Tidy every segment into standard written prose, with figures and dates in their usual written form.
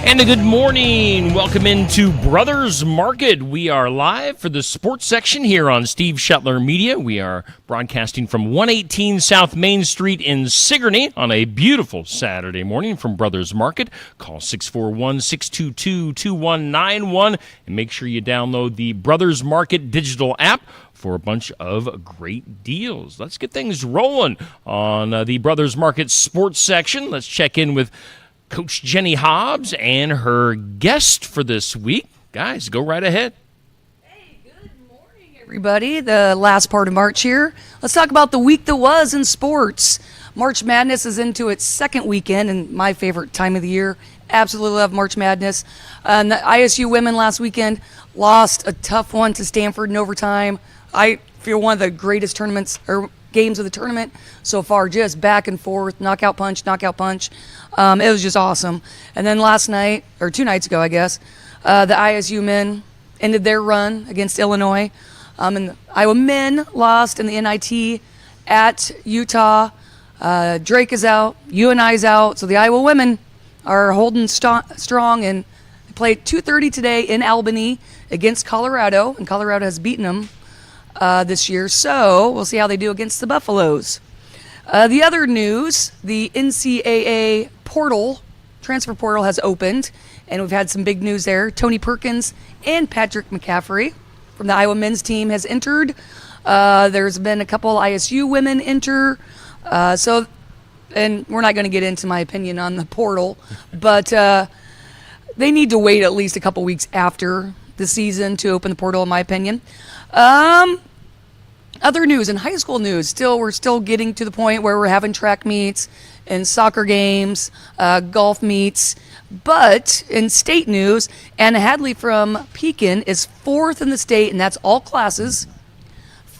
And a good morning. Welcome into Brothers Market. We are live for the sports section here on Steve Shetler Media. We are broadcasting from 118 South Main Street in Sigourney on a beautiful Saturday morning from Brothers Market. Call 641-622-2191 and make sure you download the Brothers Market digital app for a bunch of great deals. Let's get things rolling on the Brothers Market sports section. Let's check in with Coach Jenny Hobbs and her guest for this week. Guys, go right ahead. Hey, good morning, everybody. The last part of March here. Let's talk about the week that was in sports. March Madness is into its second weekend, and my favorite time of the year. Absolutely love March Madness. The ISU women last weekend lost a tough one to Stanford in overtime. I feel one of the greatest tournaments or games of the tournament so far, just back and forth, knockout punch. It was just awesome. And then last night, or 2 nights ago, I guess, the ISU men ended their run against Illinois. And the Iowa men lost in the NIT at Utah. Drake is out, UNI's out, so the Iowa women are holding strong and play at 2:30 today in Albany against Colorado, and Colorado has beaten them this year, so we'll see how they do against the Buffaloes. The other news, the NCAA transfer portal has opened, and we've had some big news there. Tony Perkins and Patrick McCaffrey from the Iowa men's team has entered. There's been a couple ISU women enter, and we're not going to get into my opinion on the portal, but they need to wait at least a couple weeks after the season to open the portal, in my opinion. Other news and high school news, we're still getting to the point where we're having track meets and soccer games, golf meets. But in state news, Anna Hadley from Pekin is 4th in the state, and that's all classes.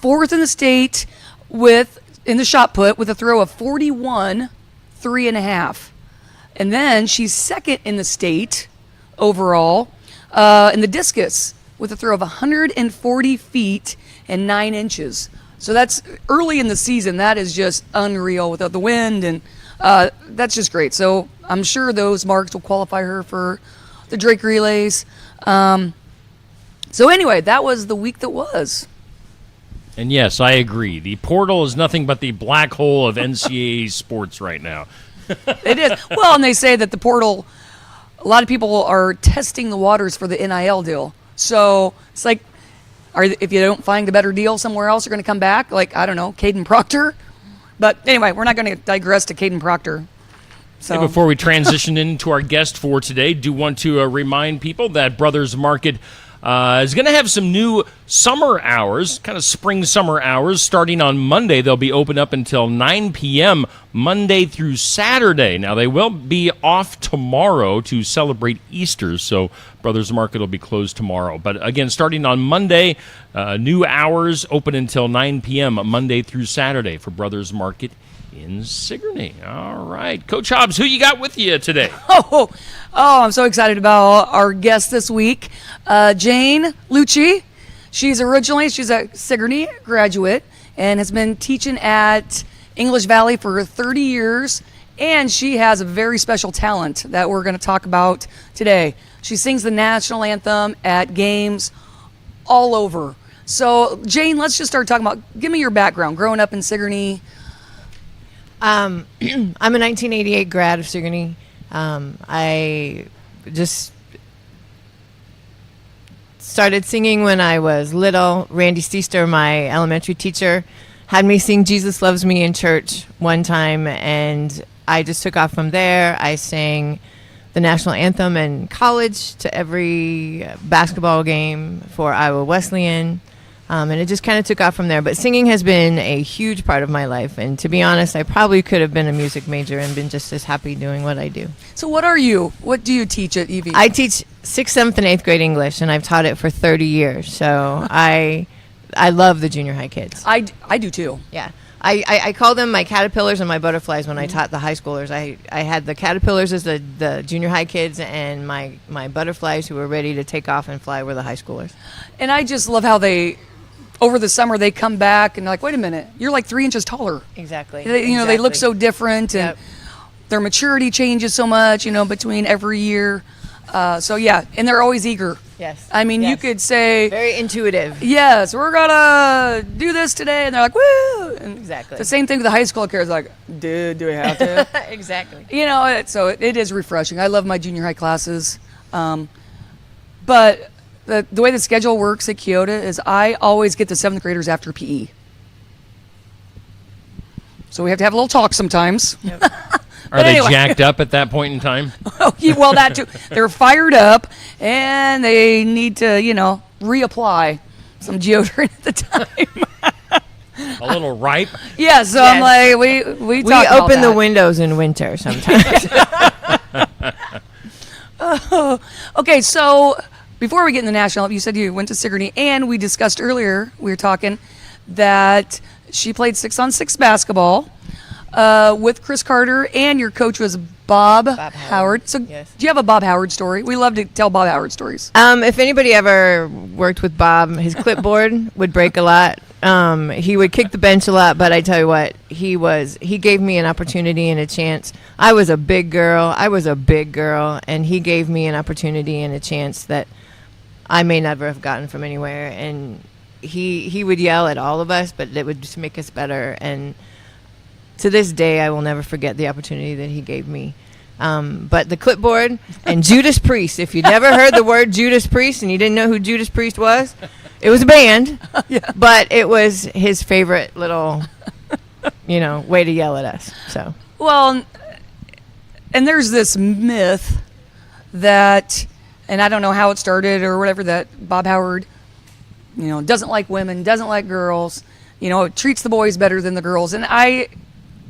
4th in the state in the shot put with a throw of 41, 3.5. And then she's 2nd in the state overall in the discus with a throw of 140 feet and 9 inches. So that's early in the season. That is just unreal without the wind, and that's just great. So I'm sure those marks will qualify her for the Drake Relays. So anyway, that was the week that was. And yes, I agree. The portal is nothing but the black hole of NCAA sports right now. It is. Well, and they say that the portal, a lot of people are testing the waters for the NIL deal. So it's like, if you don't find a better deal somewhere else, you're going to come back. Like, I don't know, Caden Proctor. But anyway, we're not going to digress to Caden Proctor. So Hey, before we transition into our guest for today, do want to remind people that Brothers Market is going to have some new summer hours, kind of spring summer hours, starting on Monday. They'll be open up until 9 p.m. Monday through Saturday. Now, they will be off tomorrow to celebrate Easter, so Brothers Market will be closed tomorrow. But again, starting on Monday, new hours open until 9 p.m. Monday through Saturday for Brothers Market in Sigourney. All right. Coach Hobbs, who you got with you today? Oh, I'm so excited about our guest this week, Jane Lucci. She's a Sigourney graduate and has been teaching at English Valley for 30 years, and she has a very special talent that we're going to talk about today. She sings the national anthem at games all over. So, Jane, let's just start talking about, give me your background, growing up in Sigourney. I'm a 1988 grad of Sigourney. I just started singing when I was little. Randy Steester, my elementary teacher, had me sing Jesus Loves Me in church one time, and I just took off from there. I sang the national anthem in college to every basketball game for Iowa Wesleyan. And it just kind of took off from there. But singing has been a huge part of my life. And to be honest, I probably could have been a music major and been just as happy doing what I do. So what are you? What do you teach at EV? I teach 6th, 7th, and 8th grade English, and I've taught it for 30 years. So I love the junior high kids. I do too. Yeah. I call them my caterpillars and my butterflies when I taught the high schoolers. I had the caterpillars as the junior high kids, and my butterflies who were ready to take off and fly were the high schoolers. And I just love how over the summer they come back and they're like, wait a minute, you're like 3 inches taller. Exactly. They look so different, and their maturity changes so much, between every year. So yeah, and they're always eager. Yes. I mean, you Yes. could say, Very intuitive. yes, we're gonna do this today, and they're like, woo! And Exactly. the same thing with the high school kids, like, dude, do we have to? Exactly. You know, it is refreshing. I love my junior high classes. But the way the schedule works at Kyoto is I always get the 7th graders after PE. So we have to have a little talk sometimes. Are they anyway. jacked up at that point in time? Oh, well, that too. They're fired up, and they need to, reapply some deodorant at the time. A little ripe? Yeah, so I'm like, we We talk about open the that. windows in winter sometimes. Okay, so before we get in the national, you said you went to Sigourney, and we discussed earlier, we were talking, that she played 6-on-6 basketball with Chris Carter, and your coach was Bob Howard. So Yes. do you have a Bob Howard story? We love to tell Bob Howard stories. If anybody ever worked with Bob, his clipboard would break a lot. He would kick the bench a lot, but I tell you what, he gave me an opportunity and a chance. I was a big girl, and he gave me an opportunity and a chance that I may never have gotten from anywhere. And he would yell at all of us, but it would just make us better. And to this day, I will never forget the opportunity that he gave me. But the clipboard and Judas Priest, if you never heard the word Judas Priest and you didn't know who Judas Priest was, it was a band, but it was his favorite little, way to yell at us. So Well, and there's this myth that, and I don't know how it started or whatever, that Bob Howard, doesn't like women, doesn't like girls, treats the boys better than the girls. And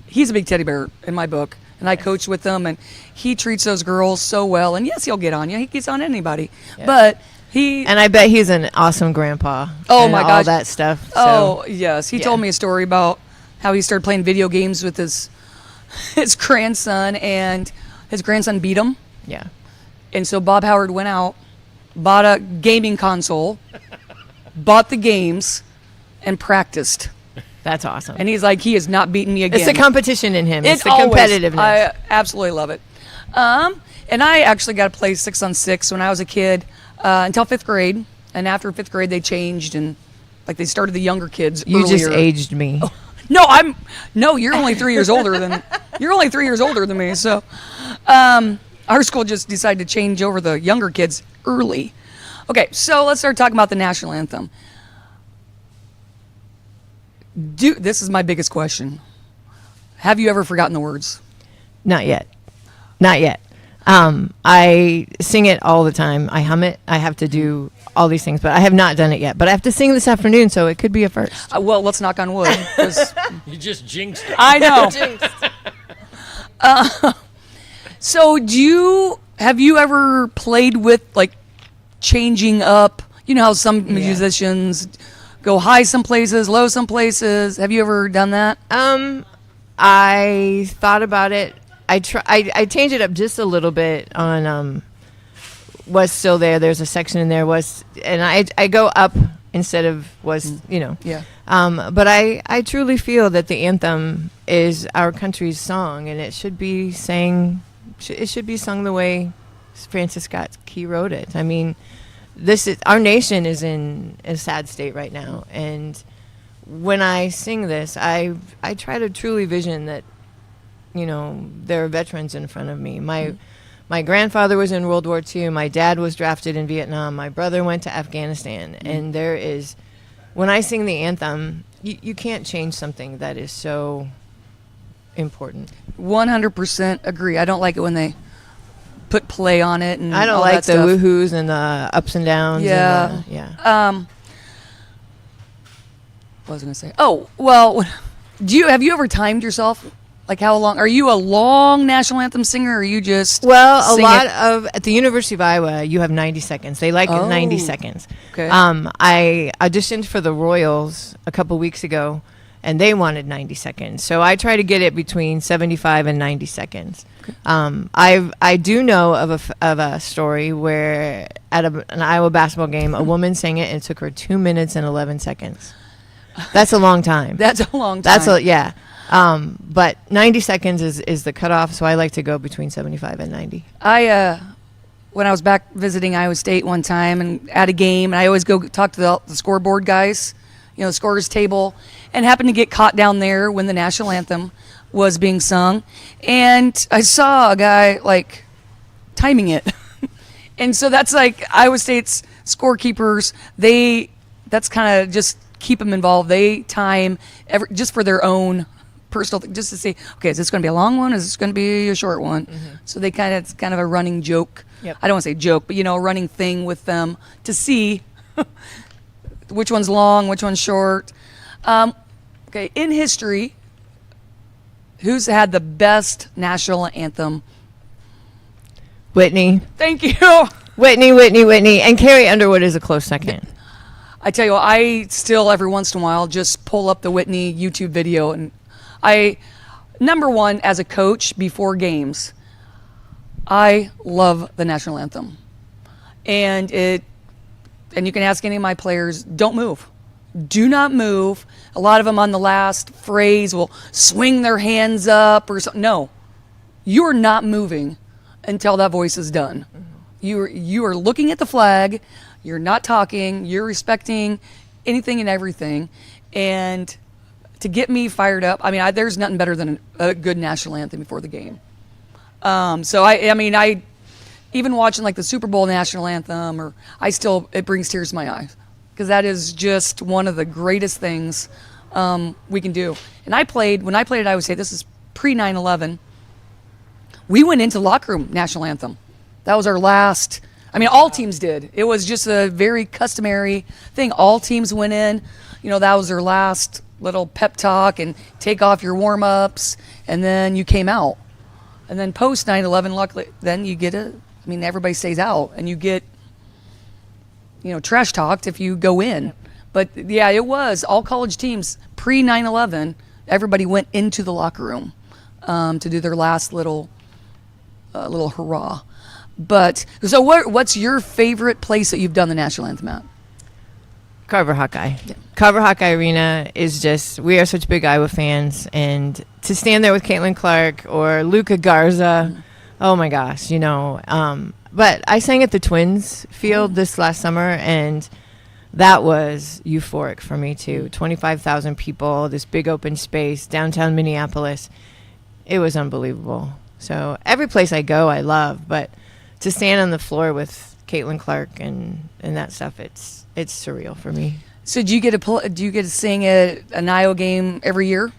he's a big teddy bear in my book, and I coach with them, and he treats those girls so well. And yes, he'll get on you. He gets on anybody. But and I bet he's an awesome grandpa. Oh, and my all gosh. that stuff. So. Oh, yes. He yeah. told me a story about how he started playing video games with his grandson, and his grandson beat him. Yeah. And so Bob Howard went out, bought a gaming console, bought the games, and practiced. That's awesome. And he's like, he has not beaten me again. It's the competition in him. It's the always- competitiveness. I absolutely love it. And I actually got to play 6-on-6 when I was a kid until 5th grade. And after 5th grade, they changed, and they started the younger kids you earlier. just aged me. No, you're only 3 years older than me. So, our school just decided to change over the younger kids early. Okay, so let's start talking about the national anthem. This is my biggest question. Have you ever forgotten the words? Not yet. I sing it all the time. I hum it. I have to do all these things, but I have not done it yet. But I have to sing this afternoon, so it could be a first. Well, let's knock on wood. 'Cause You just jinxed it. I know. So have you ever played with changing up? You know how some musicians go high some places, low some places. Have you ever done that? I thought about it. I changed it up just a little bit on Was Still There. There's a section in there and I go up instead of was. Yeah. But I truly feel that the anthem is our country's song, and it should be sang. It should be sung the way Francis Scott Key wrote it. I mean, our nation is in a sad state right now, and when I sing this, I try to truly vision that, there are veterans in front of me. My grandfather was in World War II. My dad was drafted in Vietnam. My brother went to Afghanistan, and there is, when I sing the anthem, you can't change something that is so important. 100% agree. I don't like it when they put play on it, and I don't all like that the stuff. woohoos and the ups and downs. Yeah. And yeah. What was I going to say? Oh, well, have you ever timed yourself? How long? Are you a long national anthem singer, or are you just Well, sing it? at the University of Iowa, you have 90 seconds. They like 90 seconds. Okay. I auditioned for the Royals a couple weeks ago, and they wanted 90 seconds. So I try to get it between 75 and 90 seconds. Okay. I do know of a story where at an Iowa basketball game, a woman sang it, and it took her 2 minutes and 11 seconds. That's a long time. That's a long time. Yeah. But 90 seconds is the cutoff, so I like to go between 75 and 90. when I was back visiting Iowa State one time and at a game, and I always go talk to the scoreboard guys, the scorer's table, and happened to get caught down there when the national anthem was being sung. And I saw a guy, like, timing it. And so that's like Iowa State's scorekeepers, that's kind of just keep them involved. They time just for their own personal thing, just to say, okay, is this going to be a long one? Is this going to be a short one? Mm-hmm. So it's kind of a running joke. Yep. I don't want to say joke, but a running thing with them to see which one's long, which one's short. Okay, in history, who's had the best national anthem? Whitney. Thank you. Whitney. And Carrie Underwood is a close second. I tell you what, I still every once in a while just pull up the Whitney YouTube video, and number one, as a coach before games, I love the national anthem. And you can ask any of my players, don't move. Do not move. A lot of them on the last phrase will swing their hands up or something. No, you're not moving until that voice is done. Mm-hmm. You are looking at the flag. You're not talking. You're respecting anything and everything. And to get me fired up, there's nothing better than a good national anthem before the game. So I even watching like the Super Bowl national anthem, it brings tears to my eyes, because that is just one of the greatest things we can do. And when I played at Iowa State, this is pre 9/11. We went into the locker room national anthem. That was our last. All teams did. It was just a very customary thing. All teams went in. That was their last little pep talk and take off your warm-ups, and then you came out. And then post 9/11, luckily, then you get everybody stays out, and you get, trash talked if you go in. But yeah, it was all college teams pre 9/11. Everybody went into the locker room to do their last little hurrah. But so what's your favorite place that you've done the national anthem at? Carver Hawkeye. Yeah. Carver Hawkeye Arena is just, we are such big Iowa fans, and to stand there with Caitlin Clark or Luca Garza, oh my gosh, but I sang at the Twins field this last summer, and that was euphoric for me too. 25,000 people, this big open space, downtown Minneapolis. It was unbelievable. So every place I go, I love, but to stand on the floor with Caitlin Clark and that stuff, it's surreal for me. So do you get to sing at an Iowa game every year?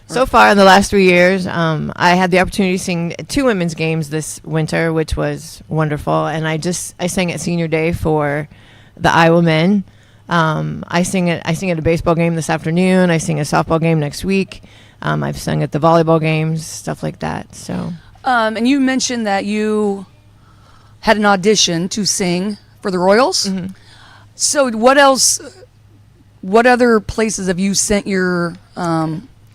So far in the last 3 years, I had the opportunity to sing 2 women's games this winter, which was wonderful. And I sang at Senior Day for the Iowa men. I sing at a baseball game this afternoon. I sing a softball game next week. I've sung at the volleyball games, stuff like that. So. And you mentioned that you had an audition to sing for the Royals. Mm-hmm. So what else? What other places have you sent your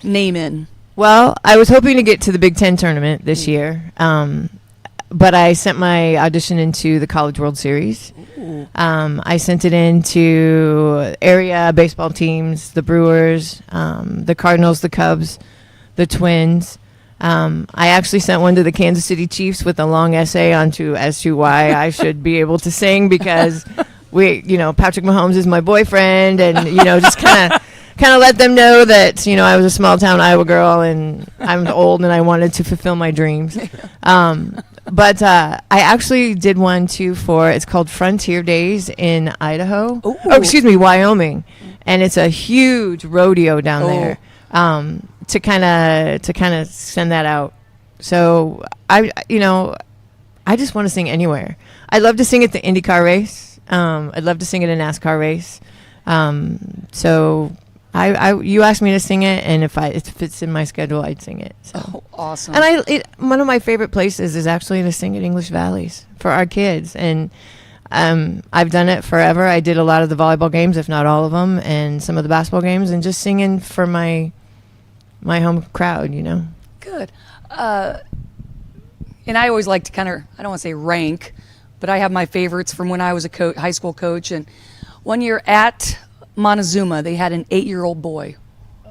name in? Well, I was hoping to get to the Big Ten tournament this year, but I sent my audition into the College World Series. I sent it into area baseball teams, the Brewers, the Cardinals, the Cubs, the Twins. I actually sent one to the Kansas City Chiefs with a long essay as to why I should be able to sing, because Patrick Mahomes is my boyfriend, and just kind of let them know that I was a small town Iowa girl, and I'm old and I wanted to fulfill my dreams. But I actually did one too it's called Frontier Days in Idaho. Ooh. Oh, excuse me, Wyoming, and it's a huge rodeo down there. To kind of send that out. So I just want to sing anywhere. I'd love to sing at the IndyCar race. I'd love to sing at a NASCAR race. So you asked me to sing it, and if it fits in my schedule, I'd sing it. So. Oh, awesome! And one of my favorite places is actually to sing at English Valleys for our kids, and I've done it forever. I did a lot of the volleyball games, if not all of them, and some of the basketball games, and just singing for my home crowd. Good. And I always like to I don't want to say rank, but I have my favorites from when I was a high school coach. And one year at Montezuma, they had an 8-year-old boy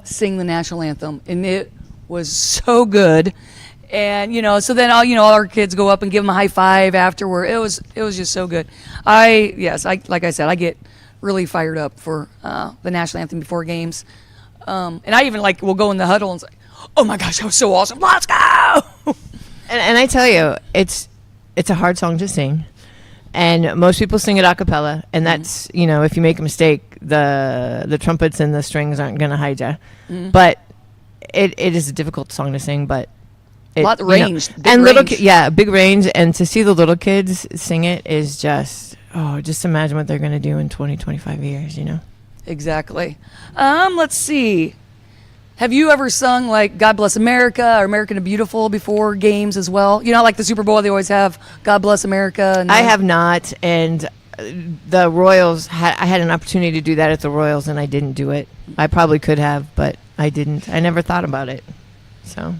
sing the national anthem, and it was so good. And so then all our kids go up and give them a high five afterward. It was just so good. Like I said, I get really fired up for the national anthem before games, and I even will go in the huddle and say, "Oh my gosh, that was so awesome! Let's go!" And I tell you, it's a hard song to sing, and most people sing it a cappella, and that's if you make a mistake, the trumpets and the strings aren't going to hide you. But it is a difficult song to sing, but. A lot of range, big and range. Big range, and to see the little kids sing it is just imagine what they're going to do in 20, 25 years, Exactly. Let's see. Have you ever sung God Bless America or American the Beautiful before games as well? Like the Super Bowl, they always have God Bless America. And I have not, and the Royals, I had an opportunity to do that at the Royals, and I didn't do it. I probably could have, but I didn't. I never thought about it, so...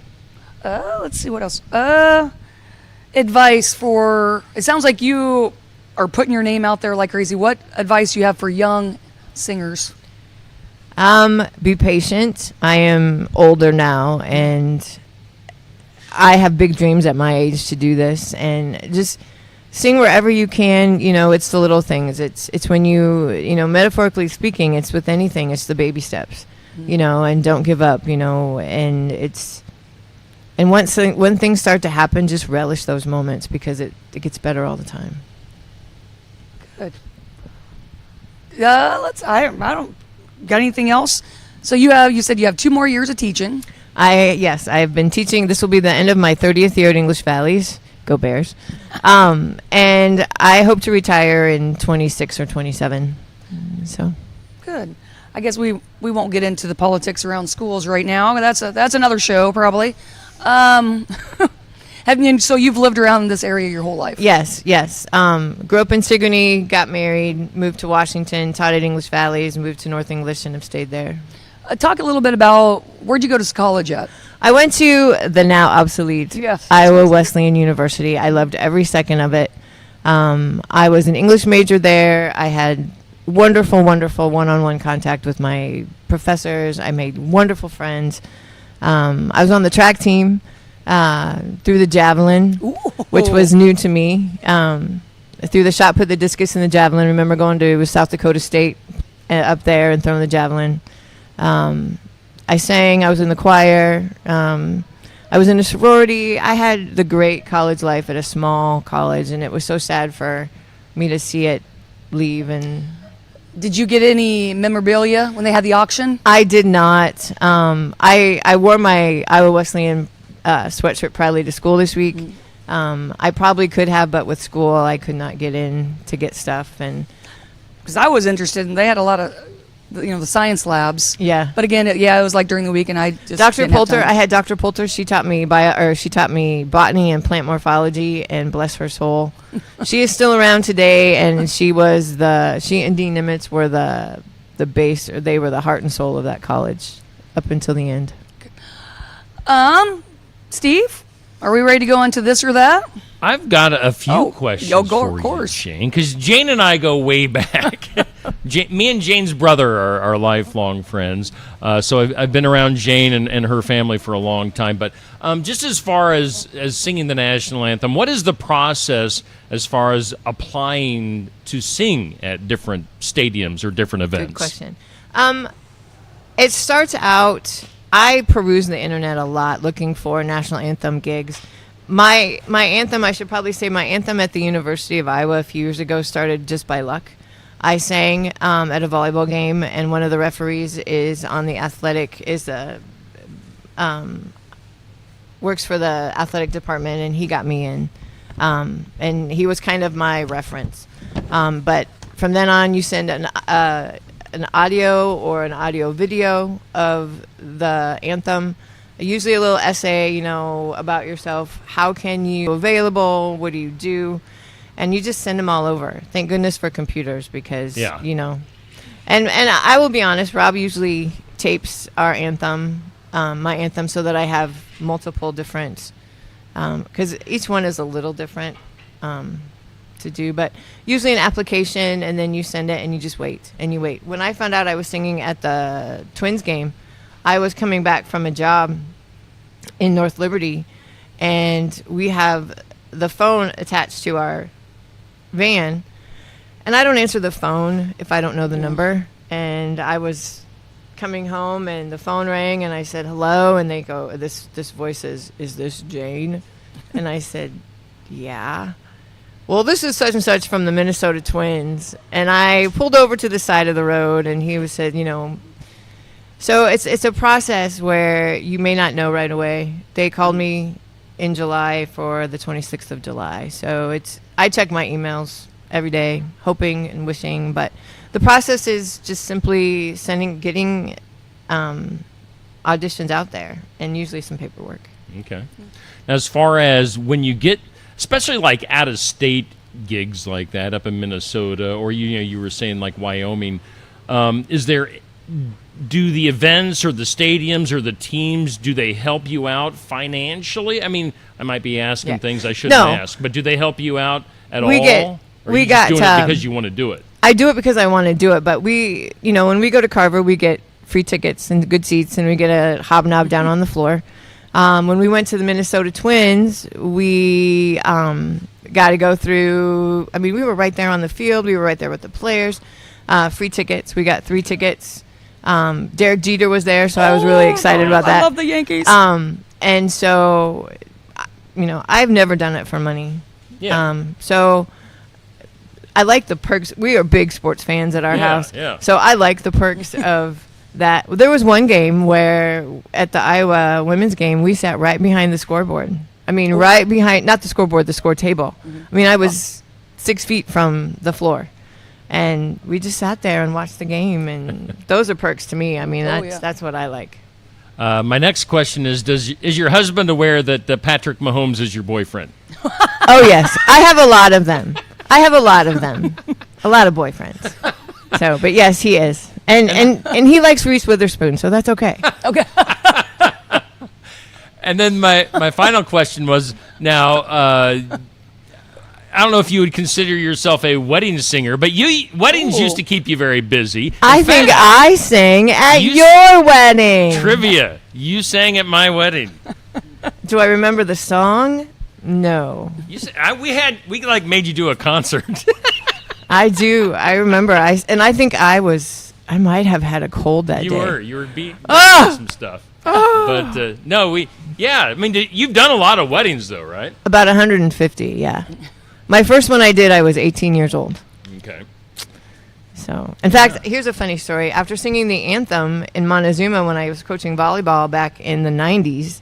let's see what else. Advice for, it sounds like you are putting your name out there like crazy. What advice do you have for young singers? Be patient. I am older now, and I have big dreams at my age to do this, and just sing wherever you can. It's the little things. It's when metaphorically speaking, it's with anything. It's the baby steps, and don't give up, and it's... And when things start to happen, just relish those moments because it gets better all the time. Good. I don't got anything else. So you said you have 2 more years of teaching. Yes, I have been teaching. This will be the end of my 30th year at English Valleys. Go Bears. And I hope to retire in 26 or 27. So good. I guess we won't get into the politics around schools right now. That's another show probably. So you've lived around this area your whole life? Yes. Grew up in Sigourney, got married, moved to Washington, taught at English Valleys, moved to North English, and have stayed there. Talk a little bit about, where'd you go to college at? I went to the now obsolete Iowa Wesleyan University. I loved every second of it. I was an English major there. I had wonderful one-on-one contact with my professors. I made wonderful friends. I was on the track team through the javelin, which was new to me. Through the shot put, the discus, and the javelin. I remember going to South Dakota State up there and throwing the javelin. I sang. I was in the choir. I was in a sorority. I had the great college life at a small college, and it was so sad for me to see it leave. And did you get any memorabilia when they had the auction? I did not. I wore my Iowa Wesleyan sweatshirt proudly to school this week. I probably could have, but with school, I could not get in to get stuff. And because I was interested, and they had a lot of, the science labs. Yeah. But again, it was like during the week, and I just Dr. didn't have Poulter. time. I had Dr. Poulter. She taught me botany and plant morphology, and bless her soul, she is still around today. And she and Dean Nimitz were the base, or they were the heart and soul of that college up until the end. Steve, are we ready to go into this or that? I've got a few questions go, for of course. you, Jane, because Jane and I go way back. Me and Jane's brother are lifelong friends, so I've been around Jane and her family for a long time. But just as far as singing the national anthem, what is the process as far as applying to sing at different stadiums or different events? Good question. It starts out, I peruse the internet a lot looking for national anthem gigs. My anthem, I should probably say my anthem at the University of Iowa a few years ago started just by luck. I sang at a volleyball game, and one of the referees is on the works for the athletic department, and he got me in. And he was kind of my reference. But from then on, you send an audio or an audio video of the anthem, usually a little essay, about yourself. How can you available? What do you do? And you just send them all over. Thank goodness for computers because, And I will be honest, Rob usually tapes our anthem, my anthem, so that I have multiple different, because each one is a little different to do. But usually an application, and then you send it and you just wait and you wait. When I found out I was singing at the Twins game, I was coming back from a job in North Liberty, and we have the phone attached to our van, and I don't answer the phone if I don't know the number. And I was coming home, and the phone rang, and I said hello, and they go, this voice says, "Is this Jane?" And I said, "Yeah." "Well, this is such and such from the Minnesota Twins." And I pulled over to the side of the road, and he was said, so it's a process where you may not know right away. They called me in July for the 26th of July. So I check my emails every day, hoping and wishing, but the process is just simply getting auditions out there, and usually some paperwork. Okay. Now, as far as when you get, especially like out-of-state gigs like that up in Minnesota, or you were saying like Wyoming, do the events or the stadiums or the teams, do they help you out financially? I mean, I might be asking things I shouldn't ask, but do they help you out at all? Or are you just doing it because you want to do it? I do it because I want to do it, but we, when we go to Carver, we get free tickets and good seats, and we get a hobnob down on the floor. When we went to the Minnesota Twins, we got to go through, we were right there on the field. We were right there with the players. Free tickets. We got 3 tickets. Derek Jeter was there, so I was really excited about that. I love the Yankees. And so, I've never done it for money. Yeah. So I like the perks. We are big sports fans at our house. Yeah. So I like the perks of that. There was one game where at the Iowa women's game, we sat right behind the scoreboard. Right behind, not the scoreboard, the score table. I was 6 feet from the floor. And we just sat there and watched the game, and those are perks to me. That's what I like. My next question is your husband aware that Patrick Mahomes is your boyfriend? Oh, yes. I have a lot of them. A lot of boyfriends. So, but yes, he is. And he likes Reese Witherspoon, so that's okay. Okay. And then my final question was, now, I don't know if you would consider yourself a wedding singer, but weddings used to keep you very busy. I think I sang at your wedding. Trivia. You sang at my wedding. Do I remember the song? No. We made you do a concert. I do. I remember. I think I might have had a cold that day. You were beating some stuff. But no, you've done a lot of weddings though, right? About 150, yeah. My first one I was 18 years old. Okay. So, in fact, here's a funny story. After singing the anthem in Montezuma when I was coaching volleyball back in the 90s,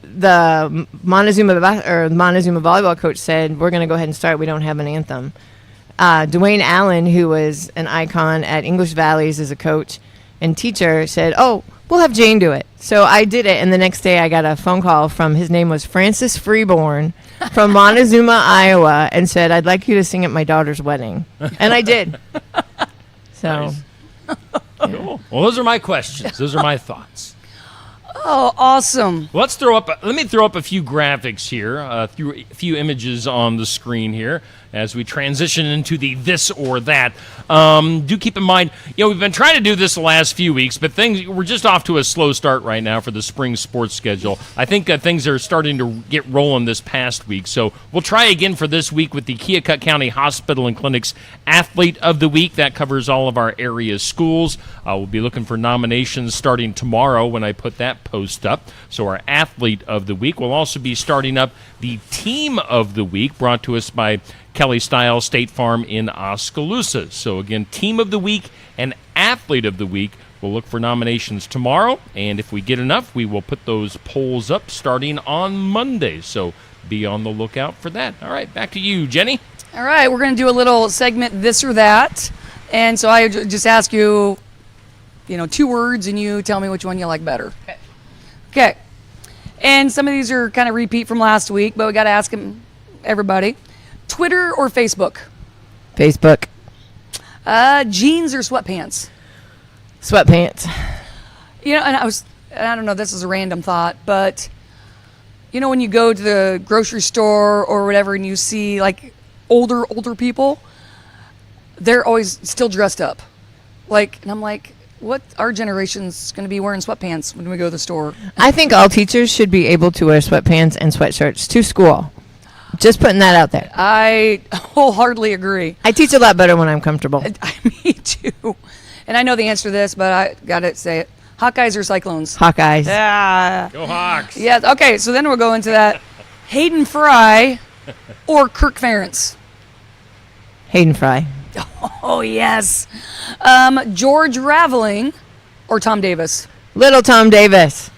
the Montezuma volleyball coach said, "We're going to go ahead and start. We don't have an anthem." Dwayne Allen, who was an icon at English Valleys as a coach and teacher, said, "Oh, we'll have Jane do it." So I did it, and the next day I got a phone call from, his name was Francis Freeborn from Montezuma, Iowa, and said, "I'd like you to sing at my daughter's wedding." And I did. So. Nice. Cool. Well, those are my questions. Those are my thoughts. Oh, awesome. Let me throw up a few graphics here, a few images on the screen here as we transition into the this or that. Do keep in mind, we've been trying to do this the last few weeks, but we're just off to a slow start right now for the spring sports schedule. I think things are starting to get rolling this past week, so we'll try again for this week with the Keokuk County Hospital and Clinic's Athlete of the Week. That covers all of our area schools. We'll be looking for nominations starting tomorrow when I put that post up. So our Athlete of the Week will also be starting up the Team of the Week, brought to us by Kelly Style State Farm in Oskaloosa. So again, Team of the Week and Athlete of the Week. We'll look for nominations tomorrow, and if we get enough, we will put those polls up starting on Monday. So be on the lookout for that. All right, back to you, Jenny. All right, we're going to do a little segment, this or that. And so I just ask you, 2 words, and you tell me which one you like better. Okay. And some of these are kind of repeat from last week, but we got to ask them, everybody. Twitter or Facebook? Facebook. Jeans or sweatpants? Sweatpants. And I don't know, this is a random thought, but when you go to the grocery store or whatever and you see like older people, they're always still dressed up. And I'm like, what our generation's going to be wearing sweatpants when we go to the store. I think all teachers should be able to wear sweatpants and sweatshirts to school. Just putting that out there. I wholeheartedly agree. I teach a lot better when I'm comfortable. Me too. And I know the answer to this, but I got to say it. Hawkeyes or Cyclones? Hawkeyes. Yeah. Go Hawks. Yeah. Okay, so then we'll go into that. Hayden Fry or Kirk Ferentz? Hayden Fry. Oh, yes. George Raveling or Tom Davis? Little Tom Davis.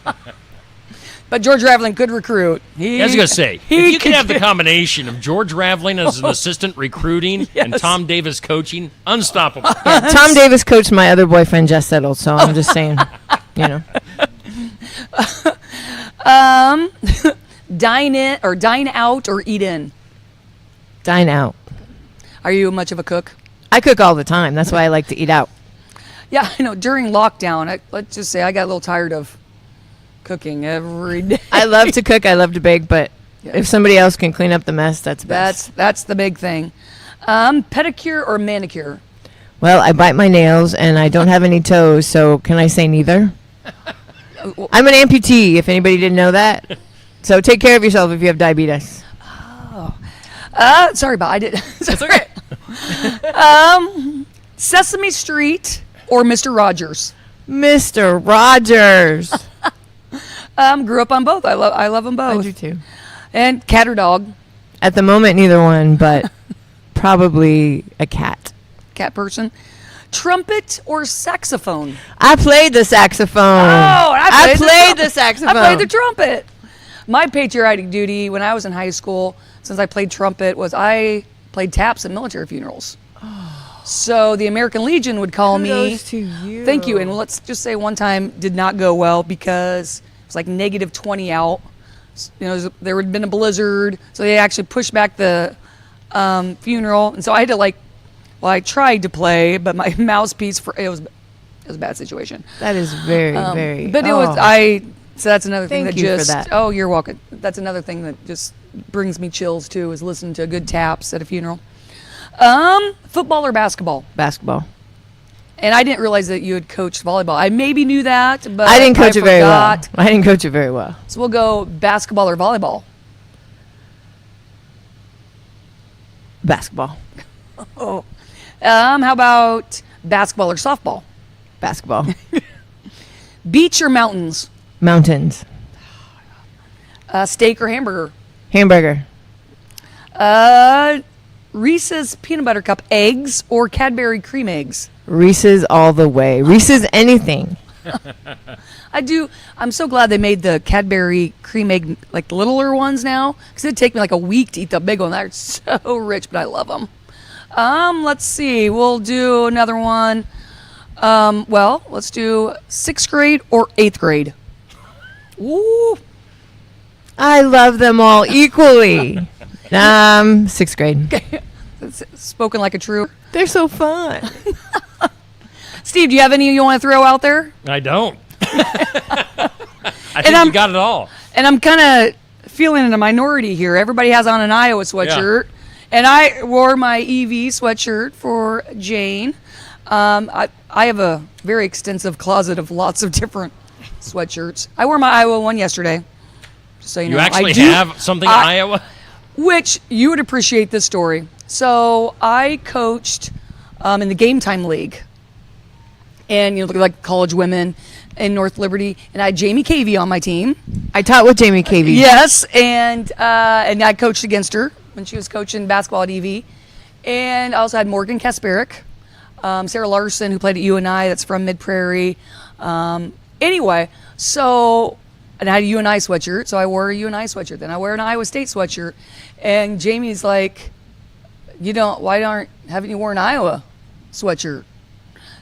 But George Raveling could recruit. I was going to say, if you could have the combination of George Raveling as an assistant recruiting and Yes. Tom Davis coaching, unstoppable. Tom Davis coached my other boyfriend, Jess Settle, so I'm just saying, you know. Dine out or eat in? Dine out. Are you much of a cook? I cook all the time. That's why I like to eat out. Yeah, I know. During lockdown, let's just say I got a little tired of cooking every day. I love to cook. I love to bake, but Yeah. if somebody else can clean up the mess, that's best. That's the big thing. Pedicure or manicure? Well, I bite my nails and I don't have any toes, so can I say neither? I'm an amputee, if anybody didn't know that. So take care of yourself if you have diabetes. Sorry, but I did. It's okay. Sesame Street or Mr. Rogers? Mr. Rogers. Grew up on both. I love them I both. do too. And cat or dog? At the moment, neither one, but probably a cat. Cat person. Trumpet or saxophone? I played the saxophone. Oh, I played the saxophone. I played the trumpet. My patriotic duty when I was in high school, since I played trumpet, was I played taps at military funerals. So the American Legion would call me. Kudos to you. Thank you. And let's just say one time did not go well because it was like negative 20 out. You know, there had been a blizzard, so they actually pushed back the funeral, and so I had to I tried to play, but my mouthpiece it was a bad situation. That is very, very. But it was So that's another thing Thank that you for just. that. Oh, you're welcome. That's another thing that just brings me chills too, is listening to good taps at a funeral. Football or basketball? Basketball. And I didn't realize that you had coached volleyball. I maybe knew that, but I didn't coach it very well. forgot. I didn't coach it very well. So we'll go basketball or volleyball. Basketball. How about basketball or softball? Basketball. Beach or mountains? Mountains. Steak or hamburger? Hamburger. Reese's peanut butter cup eggs or Cadbury cream eggs? Reese's all the way. Reese's anything. I'm so glad they made the Cadbury cream egg, like the littler ones now, because it'd take me like a week to eat the big one. They're so rich, but I love them. Let's see. We'll do another one. Let's do 6th grade or 8th grade. Ooh. I love them all equally. 6th grade. That's spoken like a true. They're so fun. Steve, do you have any you want to throw out there? I don't. I think I'm- you got it all. And I'm kind of feeling in a minority here. Everybody has on an Iowa sweatshirt. And I wore my EV sweatshirt for Jane. I have a very extensive closet of lots of different sweatshirts. I wore my Iowa one yesterday. Just so you know. You actually I do, have something in Iowa? which you would appreciate this story. So I coached in the Game Time League. And, like college women in North Liberty. And I had Jamie Cavey on my team. I taught with Jamie Cavey. Yes, and I coached against her when she was coaching basketball at EV. And I also had Morgan Kasperick, Sarah Larson, who played at UNI, that's from Mid Prairie. Anyway, and I had a UNI sweatshirt, so I wore a UNI sweatshirt. Then I wear an Iowa State sweatshirt. And Jamie's like, haven't you worn an Iowa sweatshirt?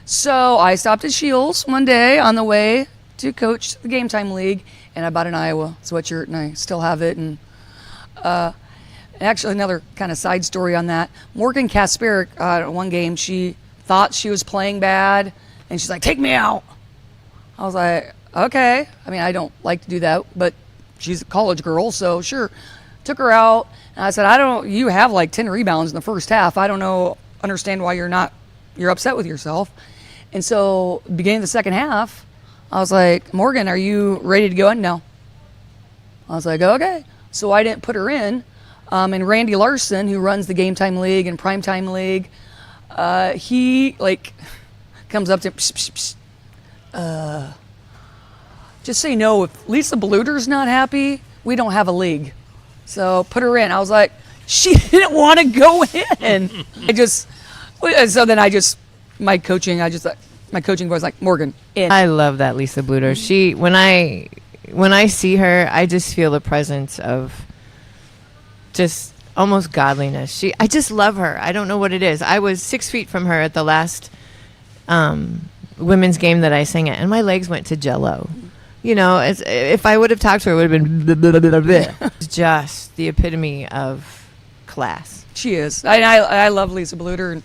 So I stopped at Shields one day on the way to coach the Game Time League, and I bought an Iowa sweatshirt, and I still have it. And actually, another kind of side story on that. Morgan Kasperick, one game, she thought she was playing bad, and she's like, "Take me out." I was like, "Okay." I mean, I don't like to do that, but she's a college girl, so sure. Took her out, and I said, you have like 10 rebounds in the first half. I don't understand why you're upset with yourself. And so, beginning of the second half, I was like, Morgan, are you ready to go in? No. I was like, okay. So I didn't put her in. And Randy Larson, who runs the Game Time League and Primetime League, he like comes up to, psh, psh, psh, just say no. If Lisa Bluter's not happy, we don't have a league. So put her in. I was like, she didn't want to go in. My coaching voice like, Morgan, in. I love that Lisa Bluter. She when I see her, I just feel the presence of just almost godliness. I just love her. I don't know what it is. I was 6 feet from her at the last women's game that I sang at, and my legs went to jello. You know, if I would have talked to her, it would have been blah, blah, blah, blah, blah. Just the epitome of class. She is. I love Lisa Bluter, and